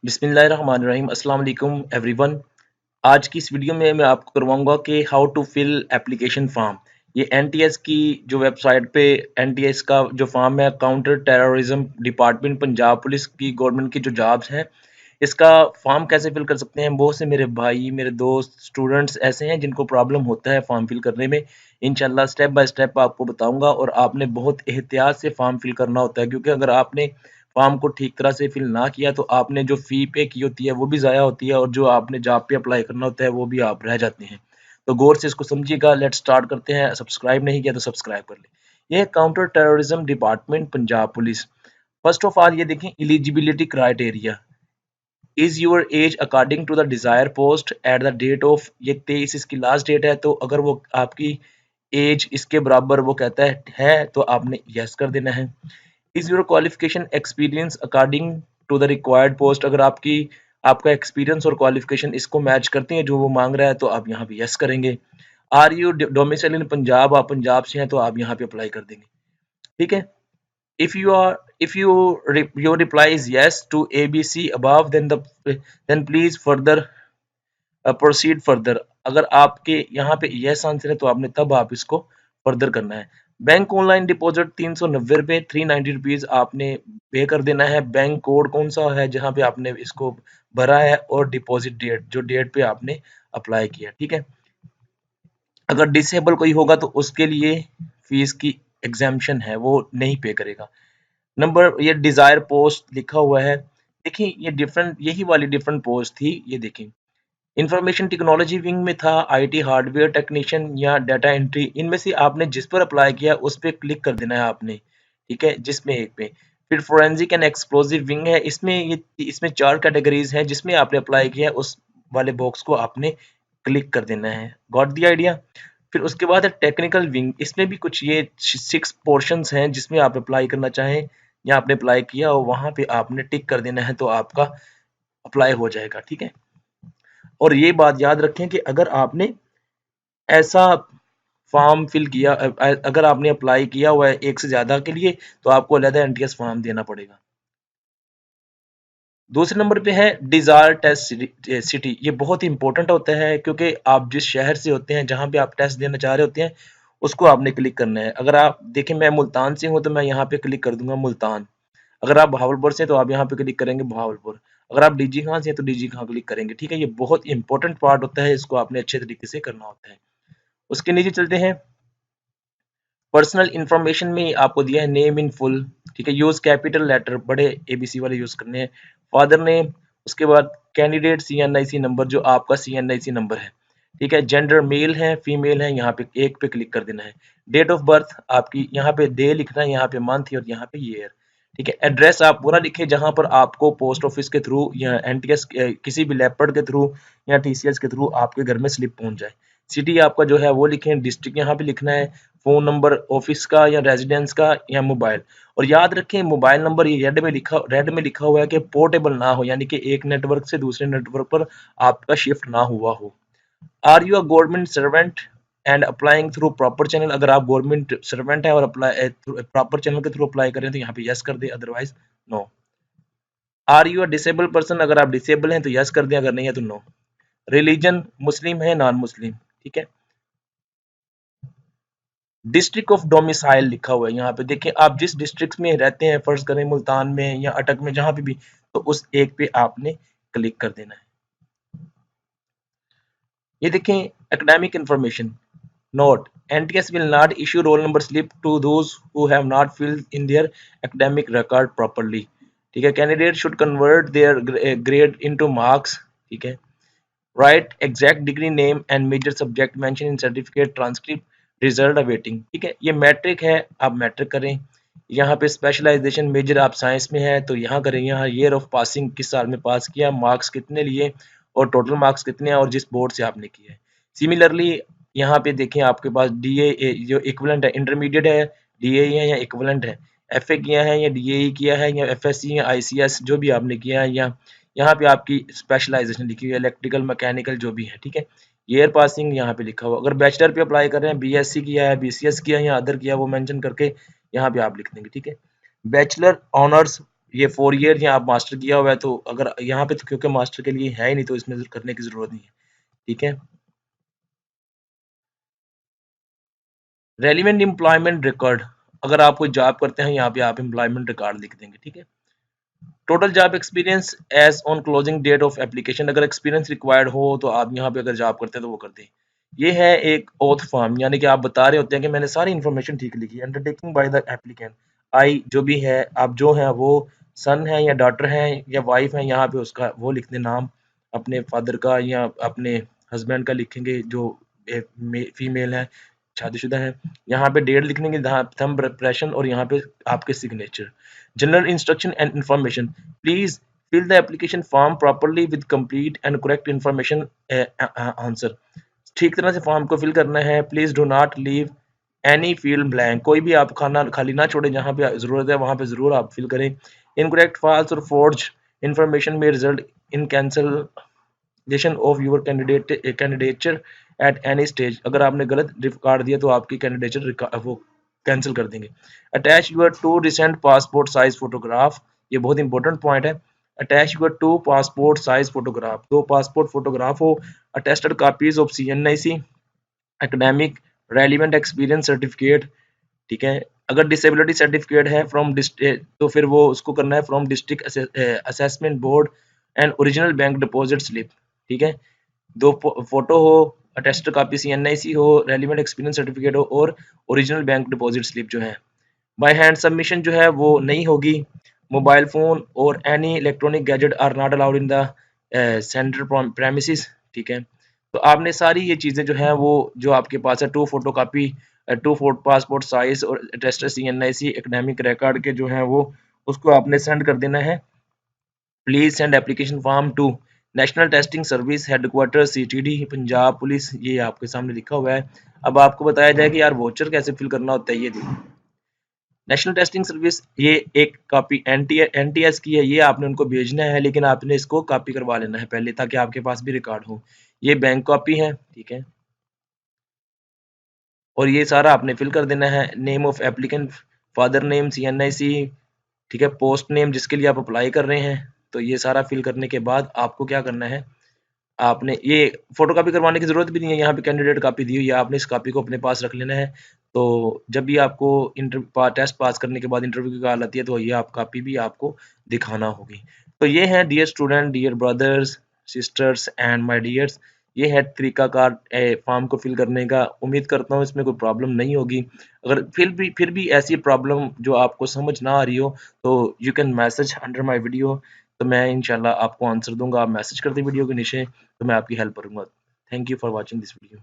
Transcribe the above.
बिस्मिल्लाहिर्रहमानिर्रहीम अस्सलाम वालेकुम एवरीवन। आज की इस वीडियो में मैं आपको करवाऊंगा कि how to fill application form. ये एनटीएस की जो वेबसाइट पे एनटीएस का जो फॉर्म है, counter terrorism department Punjab police की गवर्नमेंट की जो जॉब्स हैं, इसका फॉर्म कैसे फिल कर सकते हैं। बहुत से मेरे भाई, मेरे दोस्त, स्टूडेंट्स ऐसे हैं जिनको प्रॉब्लम होता है फॉर्म फिल करने में। इंशाल्लाह स्टेप बाय स्टेप आपको बताऊंगा और आपने बहुत एहतियात से फॉर्म फिल करना होता है, क्योंकि अगर आपने फॉर्म को ठीक तरह से फिल ना किया तो आपने जो फ़ी पे की होती है वो भी ज़ाया होती है और जो आपने जॉब पे अप्लाई करना होता है वो भी आप रह जाते हैं। तो गौर से इसको समझिएगा। लेट्स स्टार्ट करते हैं। सब्सक्राइब नहीं किया तो सब्सक्राइब कर लें। ये counter terrorism department Punjab police. First of all ये देखें, eligibility criteria. Is your age according to the desire post at the date of, ये 23 इसकी लास्ट डेट है, तो अगर वो आपकी एज इसके बराबर वो कहता है तो आपने यस कर देना है। Is your qualification experience according to the required post, अगर आपका एक्सपीरियंस और क्वालिफिकेशन इसको मैच करती है जो वो मांग रहा है तो आप यहाँ पे यस करेंगे। आर यू डोमिसाइल इन पंजाब, आप पंजाब से हैं तो आप यहाँ पे अप्लाई कर देंगे। ठीक है। if you are if you your reply is yes to abc above, then please further proceed further. अगर आपके यहाँ पे यस आंसर है तो आपने तब आप इसको फर्दर करना है। बैंक ऑनलाइन डिपॉजिट 390 रुपये, 390 रुपीज आपने पे कर देना है। बैंक कोड कौन सा है जहाँ पे आपने इसको भरा है, और डिपॉजिट डेट, जो डेट पे आपने अप्लाई किया। ठीक है। अगर डिसेबल कोई होगा तो उसके लिए फीस की एग्जाम्पशन है, वो नहीं पे करेगा। नंबर, ये डिजायर पोस्ट लिखा हुआ है। देखिए ये डिफरेंट, यही वाली डिफरेंट पोस्ट थी। ये देखिए, इंफॉर्मेशन टेक्नोलॉजी विंग में था, आईटी हार्डवेयर टेक्नीशियन या डाटा एंट्री। इनमें से आपने जिस पर अप्लाई किया उस पर क्लिक कर देना है आपने। ठीक है, जिसमें एक पे। फिर फोरेंसिक एंड एक्सप्लोजिव विंग है, इसमें 4 कैटेगरीज हैं, जिसमें आपने अप्लाई किया है उस वाले बॉक्स को आपने क्लिक कर देना है। Got the idea. फिर उसके बाद है टेक्निकल विंग, इसमें भी कुछ ये 6 पोर्शंस हैं जिसमें आप अप्लाई करना चाहें या आपने अप्लाई किया और वहां पे आपने टिक कर देना है तो आपका अप्लाई हो जाएगा। ठीक है। और ये बात याद रखें कि अगर आपने ऐसा फॉर्म फिल किया, अगर आपने अप्लाई किया हुआ है एक से ज्यादा के लिए, तो आपको अलग एनटीएस फॉर्म देना पड़ेगा। दूसरे नंबर पे है डिजायर टेस्ट सिटी। ये बहुत इंपॉर्टेंट होता है, क्योंकि आप जिस शहर से होते हैं, जहां पे आप टेस्ट देना चाह रहे होते हैं, उसको आपने क्लिक करना है। अगर आप देखें, मैं मुल्तान से हूं तो मैं यहाँ पे क्लिक कर दूंगा मुल्तान। अगर आप बहावलपुर से हैं तो आप यहाँ पे क्लिक करेंगे बहावलपुर। अगर आप डीजी खां से हैं तो डीजी खां क्लिक करेंगे। ठीक है, ये बहुत इंपॉर्टेंट पार्ट होता है, इसको आपने अच्छे तरीके से करना होता है। उसके नीचे चलते हैं। पर्सनल इंफॉर्मेशन में आपको दिया है नेम इन फुल। ठीक है, यूज कैपिटल लेटर, बड़े एबीसी वाले यूज करने हैं। फादर नेम, उसके बाद कैंडिडेट सीएनआईसी नंबर, जो आपका सीएनआईसी नंबर है। ठीक है, जेंडर मेल है फीमेल है, यहाँ पे एक पे क्लिक कर देना है। डेट ऑफ बर्थ आपकी, यहाँ पे डे लिखना है, यहाँ पे मंथ और यहाँ पे ईयर। ठीक है। एड्रेस आप पूरा लिखे जहां पर आपको पोस्ट ऑफिस के थ्रू या एनटीएस किसी भी लेपर्ड के थ्रू या टीसीएस के थ्रू आपके घर में स्लिप पहुंच जाए। सिटी आपका जो है वो लिखें, डिस्ट्रिक्ट यहाँ पे लिखना है, फोन नंबर ऑफिस का या रेजिडेंस का या मोबाइल। और याद रखें, मोबाइल नंबर ये रेड में लिखा हुआ है कि पोर्टेबल ना हो, यानी कि एक नेटवर्क से दूसरे नेटवर्क पर आपका शिफ्ट ना हुआ हो। Are you a government servant and applying through proper channel, अगर आप गवर्नमेंट सर्वेंट है और अप्लाई प्रॉपर चैनल के थ्रू अप्लाई करें तो यहाँ पे यस कर दे, otherwise no. Are you a disable person, अगर आप डिसेबल हैं तो यस कर दें, अगर नहीं है तो नो। रिलीजन मुस्लिम है नॉन मुस्लिम। ठीक है। डिस्ट्रिक्ट ऑफ डोमिसाइल लिखा हुआ है यहाँ पे, देखिए आप जिस डिस्ट्रिक्ट में रहते हैं, फर्ज करें मुल्तान में या अटक में, जहां पे भी, तो उस एक पे आपने क्लिक कर देना है। ये देखें, academic information note, NTS will not issue roll number slip to those who have not filled in their academic record properly। ठीक है। Candidate should convert their grade into marks. ठीक है। Right exact degree name and major subject mention in certificate transcript result awaiting. ठीक है, ये matric है, आप matric करें। यहाँ पे स्पेशलाइजेशन मेजर आप साइंस में है तो यहाँ करें। यहाँ ईयर ऑफ पासिंग, किस साल में पास किया, मार्क्स कितने लिए और टोटल मार्क्स कितने हैं और जिस बोर्ड से आपने किया है। सिमिलरली यहाँ पे देखें, आपके पास डीए जो इक्विवेलेंट है, इंटरमीडिएट है, डीए है या इक्विवेलेंट है, एफए किया है या डीए किया है या एफएससी या आईसीएस जो भी आपने किया है, या यहाँ पे आपकी स्पेशलाइजेशन लिखी हुई है, इलेक्ट्रिकल मैकेनिकल जो भी है। ठीक है। ईयर पासिंग यहाँ पे लिखा हुआ। अगर बैचलर पे अप्लाई कर रहे हैं, बीएससी किया है, बीसीएस किया है या अदर किया, वो मेंशन करके यहाँ पे आप लिख देंगे। ठीक है। बैचलर ऑनर्स ये 4 ईयर या आप मास्टर किया हुआ है, तो अगर यहाँ पे तो क्योंकि मास्टर के लिए है ही नहीं, तो इसमें करने की ज़रूरत नहीं है, ठीक है। रेलिवेंट एम्प्लॉयमेंट रिकॉर्ड, अगर आप कोई जॉब करते हैं, यहाँ पे आप एम्प्लॉयमेंट रिकॉर्ड लिख देंगे, ठीक है। Total job experience as on closing date of application, अगर एक्सपीरियंस रिक्वायर्ड हो तो आप यहाँ पे अगर जॉब करते हैं तो वो कर दें। ये है एक ओथ फॉर्म, यानी कि आप बता रहे होते हैं कि मैंने सारी इन्फॉर्मेशन ठीक लिखी है। अंडरटेकिंग बाय द एप्लीकेंट, आई जो भी है, आप जो हैं वो सन है या डॉटर हैं या वाइफ है, यहाँ पे उसका वो लिख दें नाम, अपने फादर का या अपने हस्बैंड का लिखेंगे जो फीमेल है, शादीशुदा है। यहाँ पे डेट लिखने की, थंब प्रेशन, और यहाँ पे आपके signature. General instruction and information, please fill the application form properly with complete and correct information answer, ठीक तरह से फॉर्म को फिल करना है। Please do not leave any field blank, कोई भी आप खाना खाली ना छोड़े, जहाँ पे जरूरत है वहां पे जरूर आप फिल करें। इनकरेक्ट, फॉल्स और फोर्ज इंफॉर्मेशन में result in cancellation of your candidature at any stage, अगर आपने गलत रिकॉर्ड दिया तो आपकी कैंडिडेचर वो कैंसिल कर देंगे। Attach your two recent passport size photograph, ये बहुत इंपॉर्टेंट पॉइंट है। Attach your two passport size photograph, दो पासपोर्ट फोटोग्राफ हो, attested copies of CNIC, academic relevant experience certificate, ठीक है। अगर डिसेबिलिटी सर्टिफिकेट है फ्रॉम डिस्ट्रिक्ट, तो फिर वो उसको करना है from district assessment board, and original bank deposit slip, ठीक है। दो फोटो हो, अटेस्टेड कॉपी CNIC हो, रेलिवेंट एक्सपीरियंस सर्टिफिकेट हो, और ओरिजिनल बैंक डिपॉजिट स्लिप जो है। बाय हैंड सबमिशन जो है वो नहीं होगी। मोबाइल फोन और any electronic gadget are not allowed in the centre premises, ठीक है। तो आपने सारी ये चीज़ें जो है वो जो आपके पास है, two photo copy, two photo passport size और अटेस्टेड CNIC एकेडमिक रिकॉर्ड के जो है वो, उसको आपने सेंड कर देना है। Please send application form to national testing service headquarter CTD Punjab police, ये आपके सामने लिखा हुआ है। अब आपको बताया जाए कि यार वोचर कैसे फिल करना होता है, ये देखो। नेशनल टेस्टिंग सर्विस, ये एक कॉपी NTS की है, ये आपने उनको भेजना है, लेकिन आपने इसको कॉपी करवा लेना है पहले, ताकि आपके पास भी रिकॉर्ड हो। ये बैंक कॉपी है, ठीक है, और ये सारा आपने फिल कर देना है। Name of applicant, father name CNIC, ठीक है, पोस्ट नेम जिसके लिए आप अप्लाई कर रहे हैं। तो ये सारा फिल करने के बाद आपको क्या करना है, आपने ये फोटो कॉपी करवाने की जरूरत भी नहीं है, यहाँ पे कैंडिडेट कॉपी दी हुई है, आपने इस कॉपी को अपने पास रख लेना है। तो जब भी आपको टेस्ट पास करने के बाद इंटरव्यू की कॉल आती है, तो ये आप कॉपी भी आपको दिखाना होगी। तो ये है dear student, dear brothers, sisters and my dears, ये है तरीकाकार फॉर्म को फिल करने का। उम्मीद करता हूँ इसमें कोई प्रॉब्लम नहीं होगी। अगर फिर भी ऐसी प्रॉब्लम जो आपको समझ ना आ रही हो, तो you can message under my video, तो मैं इंशाल्लाह आपको आंसर दूंगा। आप मैसेज कर दें वीडियो के नीचे, तो मैं आपकी हेल्प करूंगा। Thank you for watching this video.